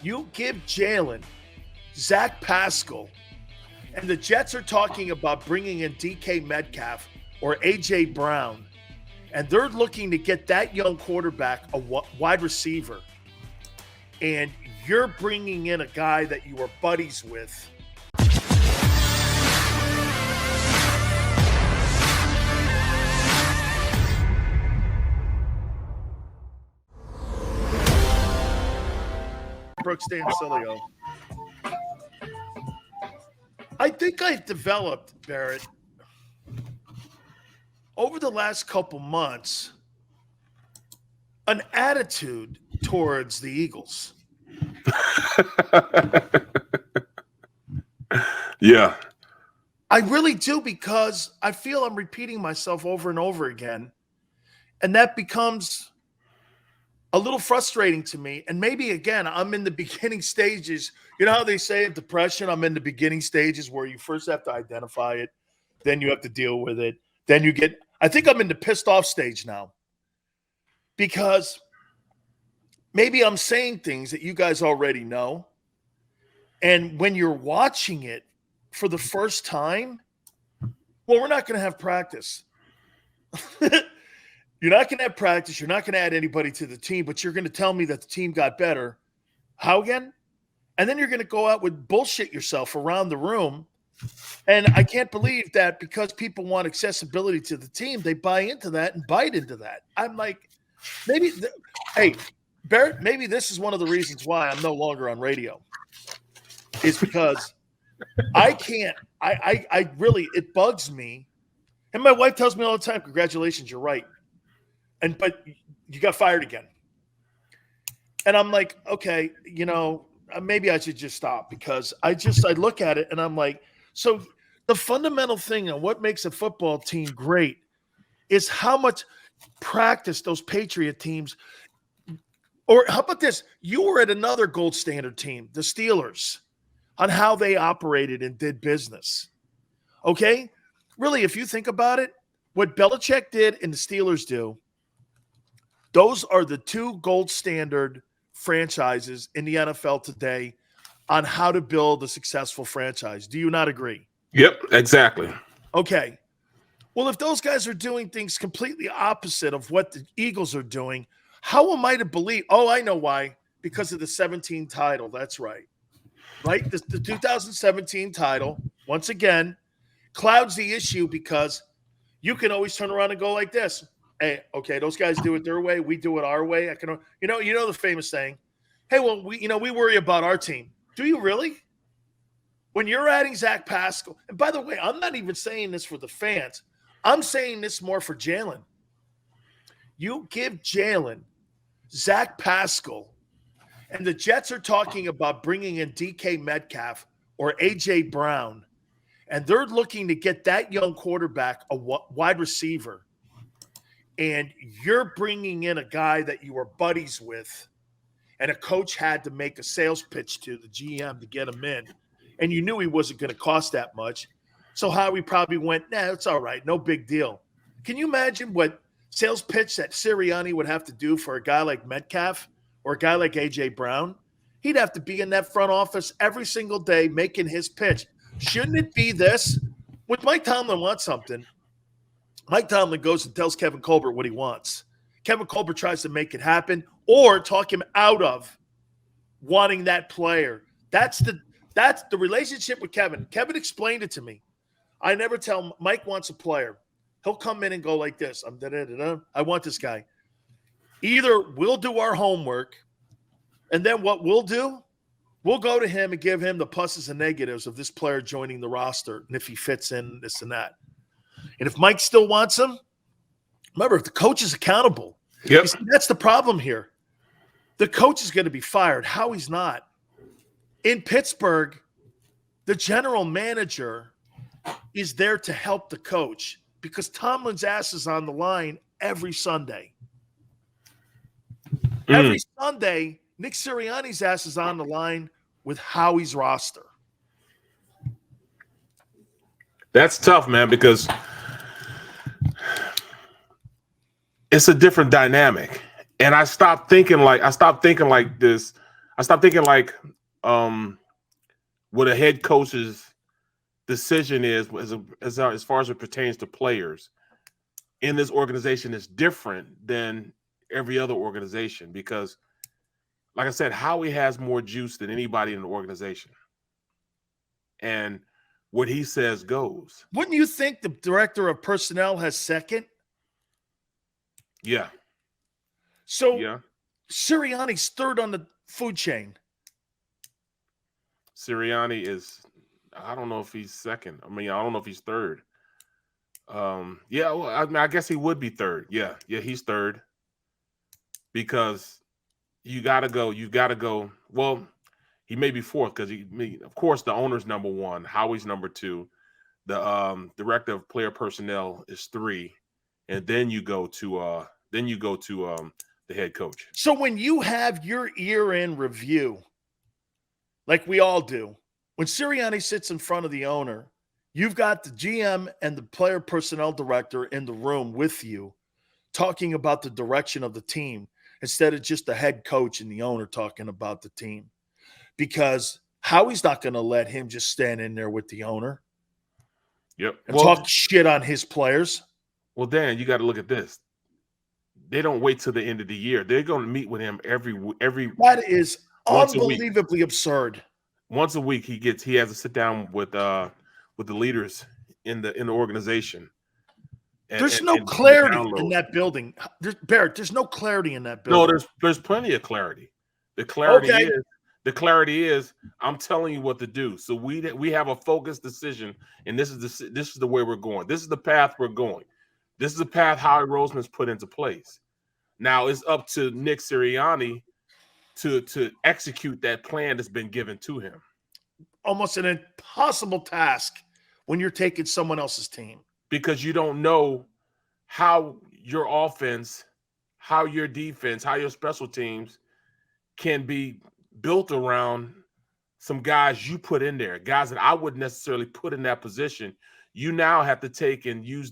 You give Jalen, Zach Pascal, and the Jets are talking about bringing in DK Metcalf or A.J. Brown, and they're looking to get that young quarterback a wide receiver, and you're bringing in a guy that you were buddies with. Brooks Dansilio. I think I've developed, Barrett, over the last couple months, an attitude towards the Eagles. Yeah. I really do, because I feel I'm repeating myself over and over again. And that becomes a little frustrating to me. And maybe, again, I'm in the beginning stages. You know how they say of depression, I'm in the beginning stages where you first have to identify it, then you have to deal with it. Then you get – I think I'm in the pissed off stage now, because maybe I'm saying things that you guys already know. And when you're watching it for the first time, well, we're not going to have practice. You're not going to have practice. You're not going to add anybody to the team, but you're going to tell me that the team got better. How again? And then you're going to go out with bullshit yourself around the room. And I can't believe that because people want accessibility to the team, they buy into that and bite into that. I'm like, hey, Barrett, maybe this is one of the reasons why I'm no longer on radio. Is because I can't, I really, it bugs me. And my wife tells me all the time, congratulations, you're right. But you got fired again. And I'm like, okay, maybe I should just stop, because I look at it and I'm like, so the fundamental thing and what makes a football team great is how much practice those Patriot teams, or how about this? You were at another gold standard team, the Steelers, on how they operated and did business. Okay? Really, if you think about it, what Belichick did and the Steelers do, those are the two gold standard franchises in the NFL today on how to build a successful franchise. Do you not agree? Yep, exactly. Okay. Well, if those guys are doing things completely opposite of what the Eagles are doing, how am I to believe? Oh, I know why. Because of the 17 title. That's right. Right? The 2017 title, once again, clouds the issue, because you can always turn around and go like this. Hey, okay, those guys do it their way. We do it our way. You know the famous saying, hey, well, we worry about our team. Do you really? When you're adding Zach Pascal, and by the way, I'm not even saying this for the fans. I'm saying this more for Jalen. You give Jalen, Zach Pascal, and the Jets are talking about bringing in DK Metcalf or A.J. Brown, and they're looking to get that young quarterback a wide receiver, and you're bringing in a guy that you were buddies with, and a coach had to make a sales pitch to the GM to get him in, and you knew he wasn't going to cost that much. So Howie probably went, nah, it's all right, no big deal. Can you imagine what sales pitch that Sirianni would have to do for a guy like Metcalf or a guy like A.J. Brown? He'd have to be in that front office every single day making his pitch. Shouldn't it be this? When Mike Tomlin wants something, Mike Tomlin goes and tells Kevin Colbert what he wants. Kevin Colbert tries to make it happen or talk him out of wanting that player. That's the relationship with Kevin. Kevin explained it to me. I never tell Mike wants a player. He'll come in and go like this. I want this guy. Either we'll do our homework, and then what we'll do, we'll go to him and give him the pluses and negatives of this player joining the roster, and if he fits in, this and that. And if Mike still wants him, remember, if the coach is accountable. Yep. See, that's the problem here. The coach is going to be fired. Howie's not. In Pittsburgh, the general manager is there to help the coach because Tomlin's ass is on the line every Sunday. Every Sunday, Nick Sirianni's ass is on the line with Howie's roster. That's tough, man, because it's a different dynamic. And I stopped thinking like this. I stopped thinking like what a head coach's decision is as far as it pertains to players in this organization is different than every other organization because, like I said, Howie has more juice than anybody in the organization. And what he says goes. Wouldn't you think the director of personnel has second? Yeah. So Yeah. Sirianni's third on the food chain. Sirianni is, I don't know if he's second. I mean, I don't know if he's third. Yeah, well, I mean, I guess he would be third. Yeah, he's third. Because you gotta go. Well, he may be fourth because of course, the owner's number one, Howie's number two, the director of player personnel is three, and then you go to the head coach. So when you have your year-end review, like we all do, when Sirianni sits in front of the owner, you've got the GM and the player personnel director in the room with you talking about the direction of the team instead of just the head coach and the owner talking about the team. Because Howie's not going to let him just stand in there with the owner and talk shit on his players. Well, Dan, you got to look at this. They don't wait till the end of the year. They're going to meet with him every. That is unbelievably absurd. Once a week, he has to sit down with the leaders in the organization. There's no clarity in that building. Barrett, there's no clarity in that building. No, there's plenty of clarity. The clarity is I'm telling you what to do. So we have a focused decision, and this is the way we're going. This is the path we're going. This is the path Howie Roseman's put into place. Now it's up to Nick Sirianni to execute that plan that's been given to him. Almost an impossible task when you're taking someone else's team. Because you don't know how your offense, how your defense, how your special teams can be built around some guys you put in there, guys that I wouldn't necessarily put in that position. You now have to take and use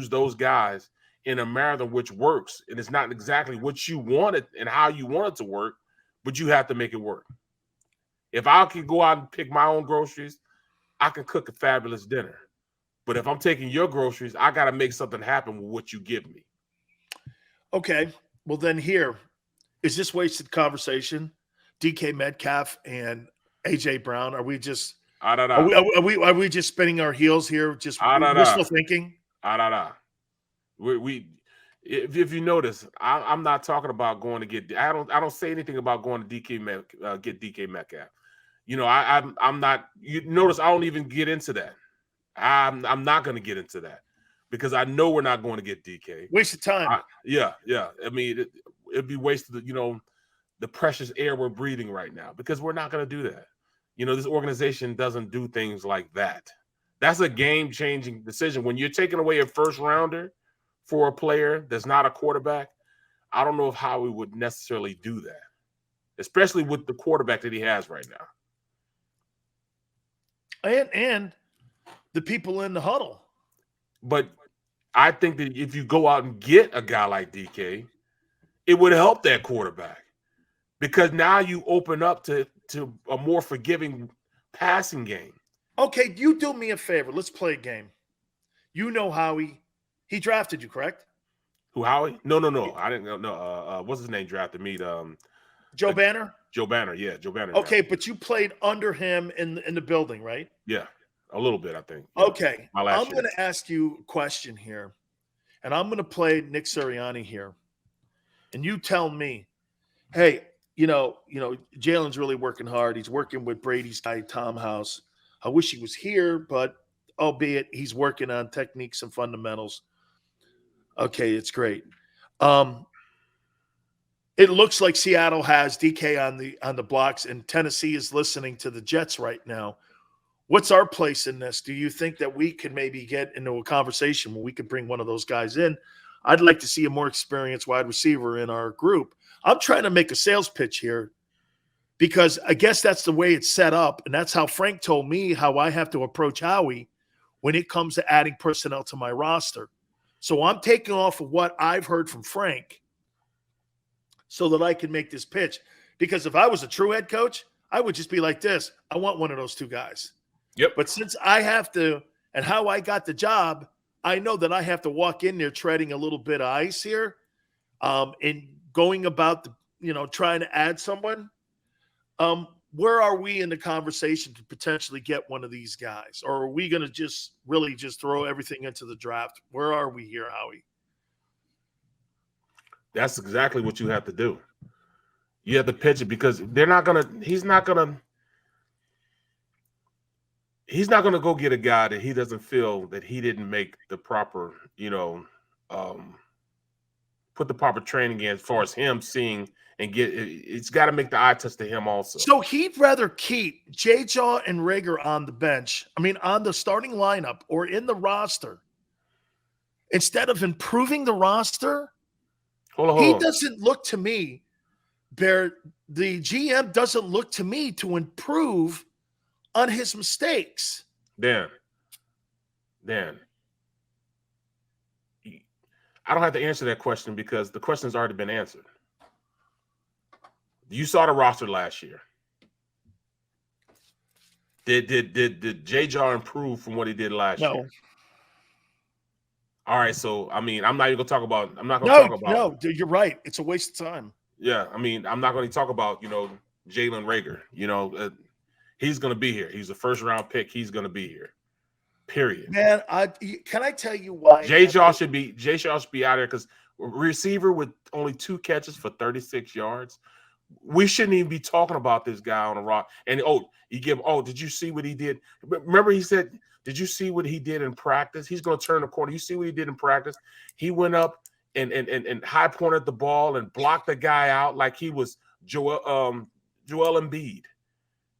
those guys in a manner which works. And it's not exactly what you wanted and how you want it to work, but you have to make it work. If I can go out and pick my own groceries, I can cook a fabulous dinner. But if I'm taking your groceries, I got to make something happen with what you give me. Okay. Well, then is this wasted conversation? DK Metcalf and AJ Brown. Are we just are we just spinning our heels here? Just wishful thinking? If you notice, I'm not talking about going to get. I don't say anything about going to get DK Metcalf. I'm not. You notice I don't even get into that. I'm not going to get into that because I know we're not going to get DK. Waste of time. Yeah. I mean, it'd be wasted. The precious air we're breathing right now because we're not going to do that. This organization doesn't do things like that. That's a game-changing decision. When you're taking away a first rounder for a player that's not a quarterback, I don't know if Howie would necessarily do that, especially with the quarterback that he has right now. And the people in the huddle. But I think that if you go out and get a guy like DK, it would help that quarterback because now you open up to a more forgiving passing game. Okay, you do me a favor. Let's play a game. Howie. He drafted you, correct? Who, Howie? No. I didn't know. What's his name drafted me? Joe Banner? Joe Banner, yeah. Joe Banner. Okay, but you played under him in the building, right? Yeah, a little bit, I think. Okay, I'm going to ask you a question here, and I'm going to play Nick Sirianni here. And you tell me, hey, Jalen's really working hard. He's working with Brady's guy, Tom House. I wish he was here, but albeit he's working on techniques and fundamentals. Okay, it's great. It looks like Seattle has DK on the blocks, and Tennessee is listening to the Jets right now. What's our place in this? Do you think that we could maybe get into a conversation where we could bring one of those guys in? I'd like to see a more experienced wide receiver in our group. I'm trying to make a sales pitch here because I guess that's the way it's set up, and that's how Frank told me how I have to approach Howie when it comes to adding personnel to my roster. So I'm taking off of what I've heard from Frank so that I can make this pitch Because if I was a true head coach, I would just be like this. I want one of those two guys. Yep. But since I have to, and how I got the job, I know that I have to walk in there treading a little bit of ice here, and going about trying to add someone. Where are we in the conversation to potentially get one of these guys? Or are we going to just really just throw everything into the draft? Where are we here, Howie? That's exactly what you have to do. You have to pitch it because he's not gonna go get a guy that he doesn't feel that he didn't make the proper, put the proper training in as far as him seeing and it's got to make the eye test to him also. So he'd rather keep JJAW and Rager on the bench, on the starting lineup or in the roster, instead of improving the roster. Hold he on. Doesn't look to me, Bear, the GM doesn't look to me to improve on his mistakes. Dan, I don't have to answer that question because the question's already been answered. You saw the roster last year. Did JJAW improve from what he did last year? All right, so I'm not even gonna talk about. I'm not gonna talk about. No, you're right. It's a waste of time. Yeah, I'm not going to talk about Jalen Rager. He's going to be here. He's a first round pick. He's going to be here. Period. Man, can I tell you why? JJAW should be out there because receiver with only 2 catches for 36 yards. We shouldn't even be talking about this guy on the rock. And did you see what he did? Remember he said, did you see what he did in practice? He's going to turn the corner. You see what he did in practice? He went up and high pointed the ball and blocked the guy out like he was Joel Embiid.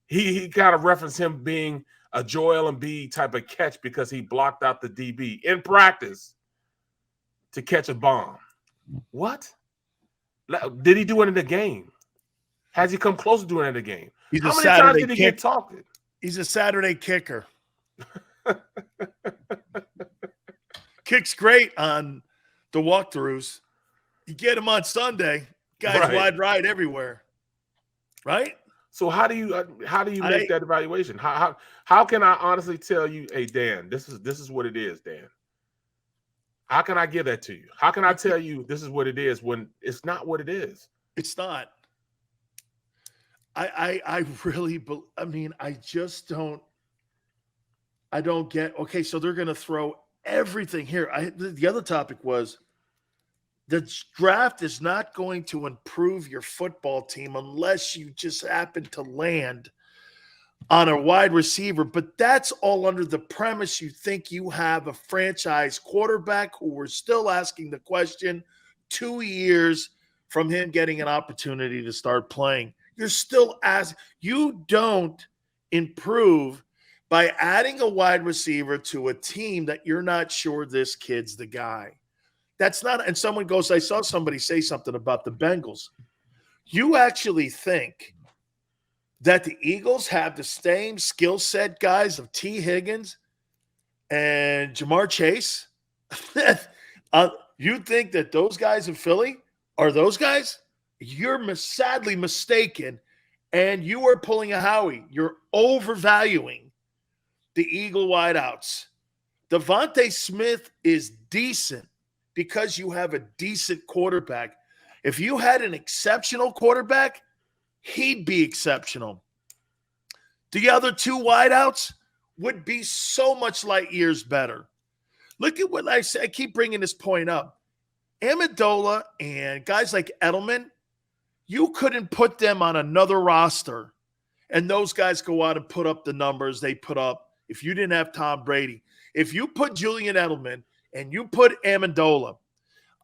He kind of referenced him being a Joel Embiid type of catch because he blocked out the DB in practice to catch a bomb. What? Did he do it in the game? Has he come close to doing it in the game? How many times did he get talking? He's a Saturday kicker. Kicks great on the walkthroughs. You get him on Sunday, guys wide right everywhere. Right? So how do you make that evaluation? How can I honestly tell you, hey Dan, this is what it is, Dan? How can I give that to you? How can I tell you this is what it is when it's not what it is? It's not. I really I just don't. I don't get. Okay, so they're going to throw everything here. The other topic was the draft is not going to improve your football team unless you just happen to land on a wide receiver. But that's all under the premise you think you have a franchise quarterback who we're still asking the question 2 years from him getting an opportunity to start playing. You're still asking. You don't improve by adding a wide receiver to a team that you're not sure this kid's the guy. That's not, and someone goes, I saw somebody say something about the Bengals. You actually think that the Eagles have the same skill set guys of T. Higgins and Jamar Chase? You think that those guys in Philly are those guys? You're sadly mistaken, and you are pulling a Howie. You're overvaluing the Eagle wideouts. Devontae Smith is decent because you have a decent quarterback. If you had an exceptional quarterback, he'd be exceptional. The other 2 wideouts would be so much light years better. Look at what I say. I keep bringing this point up. Amendola and guys like Edelman, you couldn't put them on another roster, and those guys go out and put up the numbers they put up if you didn't have Tom Brady. If you put Julian Edelman and you put Amendola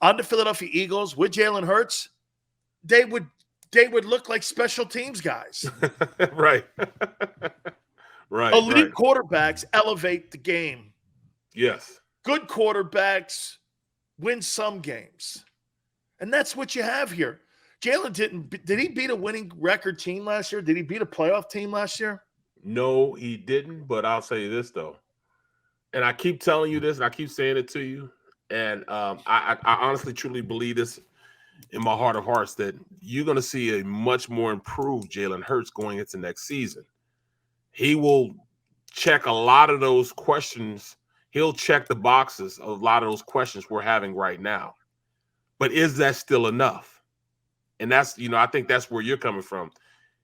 on the Philadelphia Eagles with Jalen Hurts, they would look like special teams guys. Right. Right. Elite quarterbacks elevate the game. Yes. Good quarterbacks win some games. And that's what you have here. Jalen did he beat a winning record team last year? Did he beat a playoff team last year? No, he didn't. But I'll say this, though. And I keep telling you this, and I keep saying it to you. And I honestly, truly believe this. in my heart of hearts that you're going to see a much more improved Jalen Hurts going into next season. He will check a lot of those questions. He'll check the boxes of a lot of those questions we're having right now. But is that still enough? And that's, I think that's where you're coming from.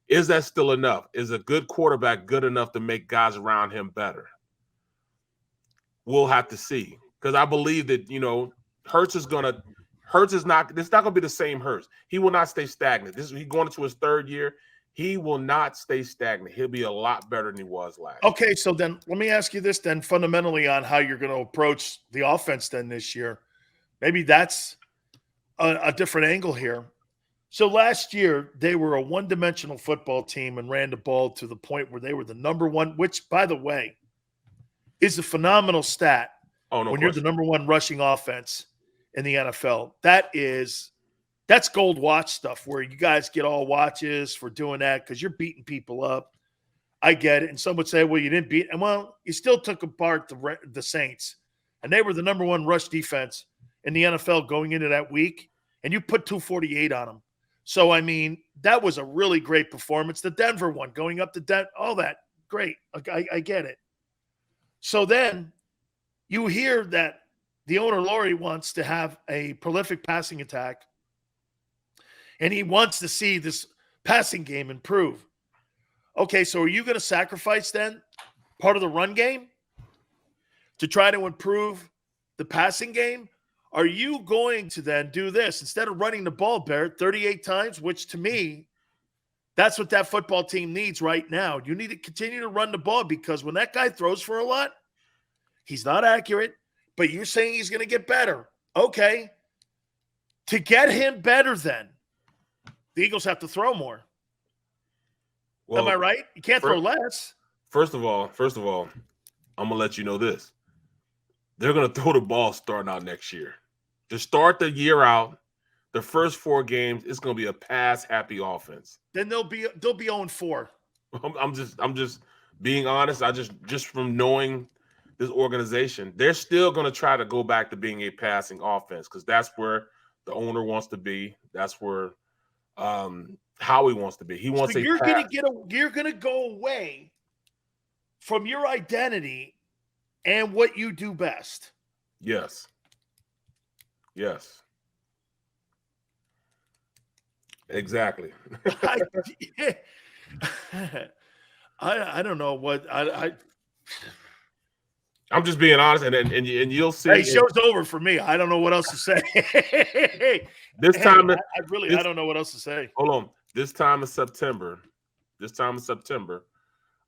Is that still enough? Is a good quarterback good enough to make guys around him better? We'll have to see. Because I believe that, Hurts is not it's not going to be the same Hurts. He will not stay stagnant. He's going into his third year. He will not stay stagnant. He'll be a lot better than he was last year. Okay, so then let me ask you this then fundamentally on how you're going to approach the offense then this year. Maybe that's a different angle here. So last year, they were a one-dimensional football team and ran the ball to the point where they were the number one, which, by the way, is a phenomenal stat you're the number one rushing offense in the NFL. That's gold watch stuff where you guys get all watches for doing that because you're beating people up. I get it. And some would say, well, you didn't beat – well, you still took apart the Saints, and they were the number one rush defense in the NFL going into that week, and you put 248 on them. So, I mean, that was a really great performance. The Denver one, going up to Denver, all that, great. I get it. So then you hear that the owner, Laurie, wants to have a prolific passing attack, and he wants to see this passing game improve. Okay, so are you going to sacrifice then part of the run game to try to improve the passing game? Are you going to then do this instead of running the ball, Barrett, 38 times, which to me, that's what that football team needs right now. You need to continue to run the ball because when that guy throws for a lot, he's not accurate, but you're saying he's going to get better. Okay. To get him better then, the Eagles have to throw more. Well, am I right? You can't throw less. First of all, I'm going to let you know this. They're going to throw the ball starting out next year. To start the year out, the first 4 games, it's going to be a pass-happy offense. Then they'll be 0-4. I'm just being honest. Just from knowing this organization, they're still going to try to go back to being a passing offense because that's where the owner wants to be. That's where Howie wants to be. He wants you're going to go away from your identity and what you do best. Yes. Exactly. I don't know what I'm just being honest, and you'll see. Hey, show's over for me. I don't know what else to say. I don't know what else to say. Hold on. This time in September,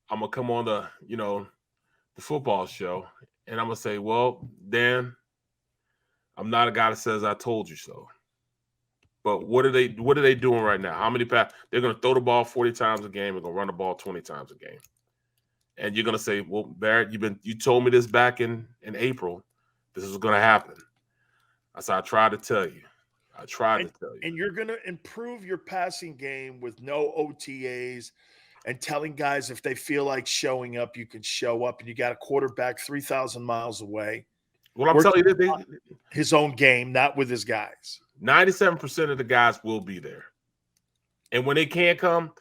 I'm gonna come on the football show, and I'm gonna say, well, Dan, I'm not a guy that says I told you so. But what are they doing right now? How many passes? They're gonna throw the ball 40 times a game and gonna run the ball 20 times a game. And you're gonna say, well, Barrett, you told me this back in April. This is gonna happen. I said, I tried to tell you. And you're gonna improve your passing game with no OTAs and telling guys if they feel like showing up, you can show up, and you got a quarterback 3,000 miles away. Well, I'm telling you, his own game, not with his guys. 97% of the guys will be there. And when they can't come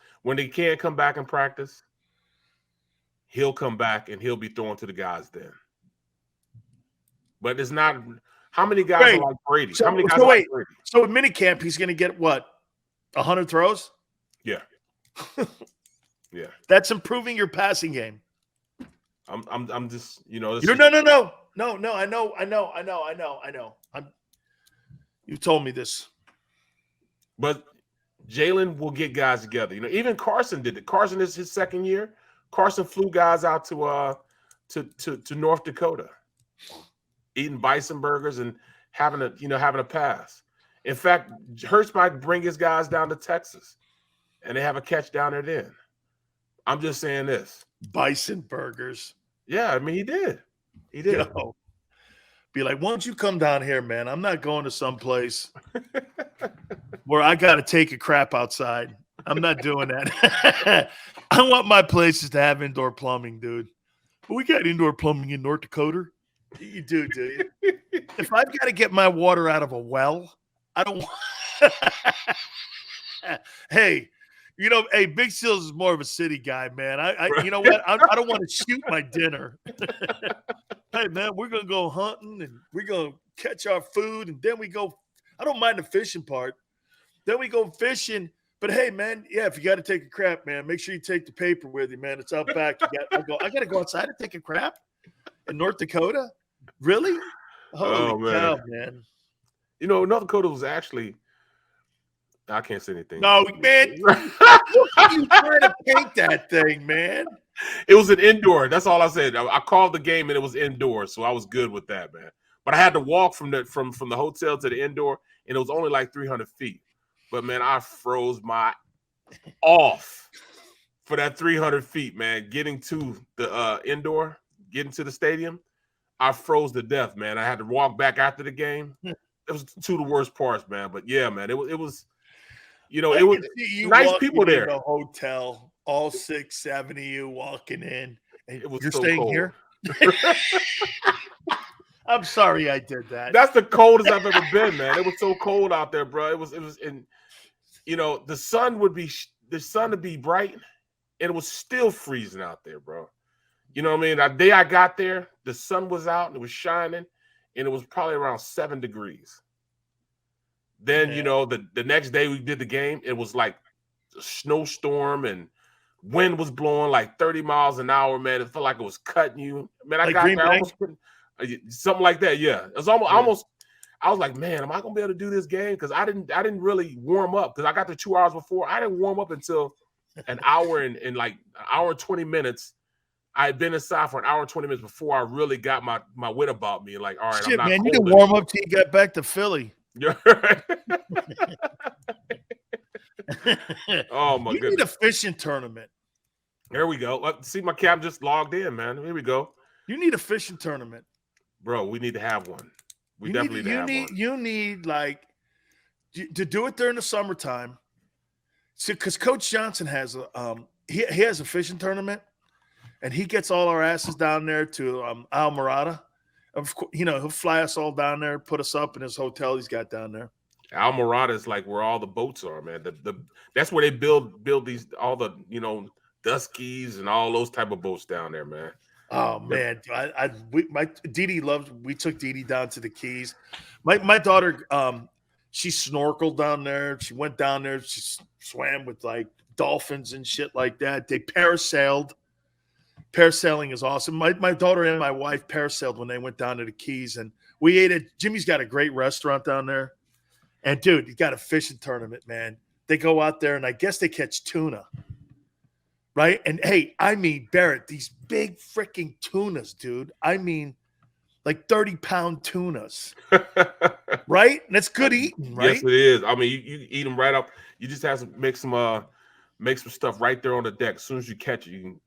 back and practice, he'll come back and he'll be throwing to the guys then. But it's not how many guys are like Brady? So, how many guys are like Brady? So in minicamp, he's going to get what? 100 throws? Yeah. Yeah. That's improving your passing game. I'm just, No. I know. You told me this. But Jalen will get guys together. Even Carson did it. Carson is his second year. Carson flew guys out to North Dakota, eating bison burgers and having a pass. In fact, Hurts might bring his guys down to Texas, and they have a catch down there then. I'm just saying this. Bison burgers. Yeah, I mean, he did. Be like, why don't you come down here, man? I'm not going to some place where I got to take a crap outside. I'm not doing that. I want my places to have indoor plumbing, dude. But we got indoor plumbing in North Dakota. You do you? If I've got to get my water out of a well, I don't Hey, hey, Big Seals is more of a city guy, man. You know what? I don't want to shoot my dinner. Hey, man, we're gonna go hunting and we're gonna catch our food, and then we go. I don't mind the fishing part. Then we go fishing. But hey, man, yeah, if you got to take a crap, man, make sure you take the paper with you, man. It's out back. I got to go outside and take a crap in North Dakota. Really? Holy cow, man! North Dakota was actually. I can't say anything. No, man. Look at you trying to paint that thing, man. It was an indoor. That's all I said. I called the game and it was indoor, so I was good with that, man. But I had to walk from the hotel to the indoor, and it was only like 300 feet. But man, I froze my off for that 300 feet, man. Getting to the indoor, getting to the stadium, I froze to death, man. I had to walk back after the game. It was two of the worst parts, man. But yeah, man, it was it was nice people there. In the hotel, all 6, 7 of you walking in. And it was you're so staying cold. Here. I'm sorry I did that. That's the coldest I've ever been, man. It was so cold out there, bro. It was in, the sun would be bright, and it was still freezing out there, bro. You know what I mean? The day I got there, the sun was out and it was shining, and it was probably around 7 degrees. Then, the next day we did the game, it was like a snowstorm and wind was blowing like 30 miles an hour, man. It felt like it was cutting you. Man, I got there something like that. Yeah. It was almost I was like, man, am I gonna be able to do this game? Because I didn't really warm up because I got there 2 hours before. I didn't warm up until an hour and like an hour and 20 minutes. I had been inside for an hour and 20 minutes before I really got my wit about me. Like, all right, shit, I'm not man, cold you didn't warm up till you got back to Philly. Yeah. Oh my goodness. You need a fishing tournament. There we go. See, my cap just logged in, man. Here we go. You need a fishing tournament. Bro, we need to have one. We definitely need to have one. You need like to do it during the summertime. So because Coach Johnson has he has a fishing tournament, and he gets all our asses down there to Almirada. Of course, he'll fly us all down there, put us up in his hotel he's got down there. Almirada is like where all the boats are, man. That's where they build these all the Duskies and all those type of boats down there, man. Oh man, we took Dee down to the Keys. My daughter, she snorkeled down there. She went down there. She swam with like dolphins and shit like that. They parasailed. Parasailing is awesome. My daughter and my wife parasailed when they went down to the Keys, and we ate at Jimmy's got a great restaurant down there. And dude, you got a fishing tournament, man. They go out there and I guess they catch tuna. Right? And hey, I mean, Barrett, these big freaking tunas, dude. I mean, like 30-pound tunas. Right? And that's good eating, right? Yes, it is. I mean, you eat them right up. You just have to make some stuff right there on the deck. As soon as you catch it, you can.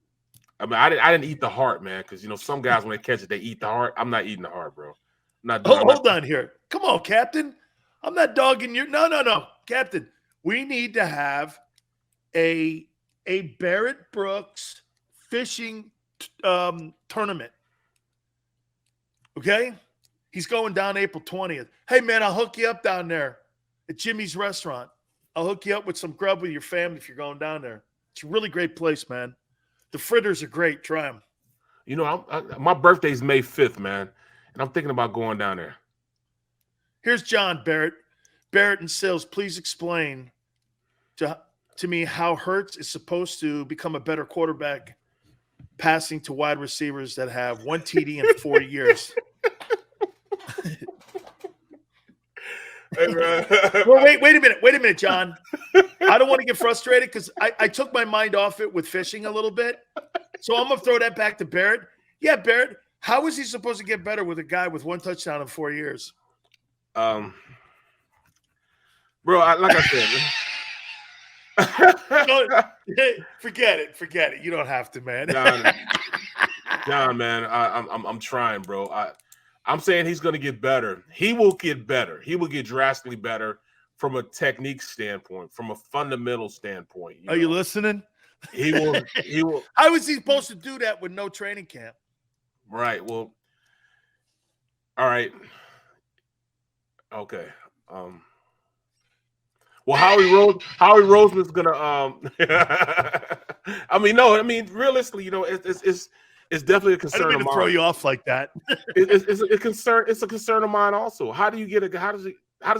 I mean, I didn't eat the heart, man, because some guys when they catch it, they eat the heart. I'm not eating the heart, bro. Hold on here. Come on, Captain. I'm not dogging you. No, Captain. We need to have a Barrett Brooks fishing tournament. Okay? He's going down April 20th. Hey, man, I'll hook you up down there at Jimmy's restaurant. I'll hook you up with some grub with your family if you're going down there. It's a really great place, man. The fritters are great. Try them. My birthday's May 5th, man, and I'm thinking about going down there. Here's John Barrett. Barrett and Sills, please explain to me how Hurts is supposed to become a better quarterback passing to wide receivers that have 1 TD in 4 years. Well, wait a minute, John. I don't want to get frustrated because I took my mind off it with fishing a little bit. So I'm going to throw that back to Barrett. Yeah, Barrett, how is he supposed to get better with a guy with 1 touchdown in 4 years? Bro, like I said. Forget it. You don't have to, man. John, man, I'm trying, bro. I'm saying he's going to get better. He will get better. He will get drastically better from a technique standpoint, from a fundamental standpoint. Are you listening? He will. How is he supposed to do that with no training camp? Right. Well, all right. Okay. Well, Howie Roseman's gonna I mean, no, I mean, realistically, you know, it's definitely a I didn't concern mean of to throw mine. you off like that. It's a concern of mine also. How does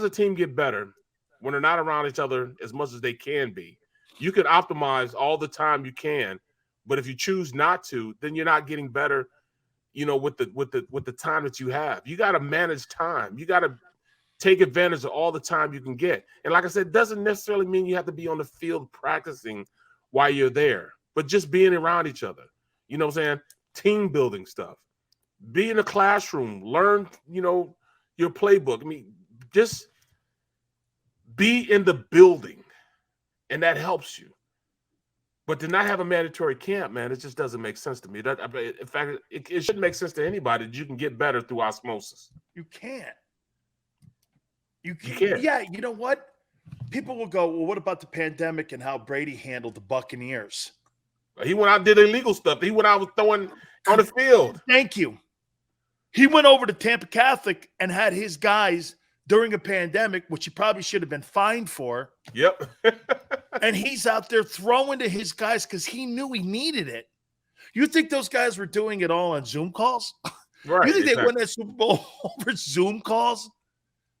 a team get better when they're not around each other as much as they can be? You can optimize all the time you can, but if you choose not to, then you're not getting better, you know, with the time that you have. You got to manage time. You got to take advantage of all the time you can get. And like I said, it doesn't necessarily mean you have to be on the field practicing while you're there, but just being around each other. You know what I'm saying? Team building stuff. Be in the classroom, learn, you know, your playbook. I mean, just be in the building, and that helps you. But to not have a mandatory camp, man, it just doesn't make sense to me. In fact, it shouldn't make sense to anybody that you can get better through osmosis. You can't. You can't. Yeah, you know what? People will go, well, what about the pandemic and how Brady handled the Buccaneers? He went out and did illegal stuff. He went out and throwing on the field. Thank you. He went over to Tampa Catholic and had his guys during a pandemic, which he probably should have been fined for. Yep. And he's out there throwing to his guys because he knew he needed it. You think those guys were doing it all on Zoom calls? Right. You think they won that Super Bowl over Zoom calls?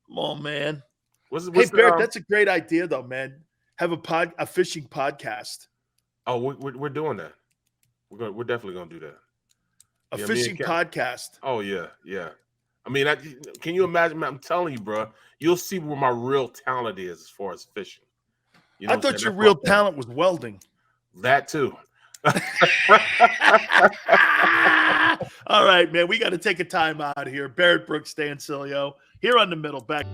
Come on, man. Hey, Barrett, that's a great idea, though, man. Have a fishing podcast. Oh, we're doing that. We're definitely gonna do that. A fishing podcast. Oh yeah, yeah. I mean, can you imagine? I'm telling you, bro. You'll see where my real talent is as far as fishing. You know I thought your real talent was welding. That too. All right, man. We got to take a time out here. Barrett Brooks, Dan Cilio, here on The Middle. Back.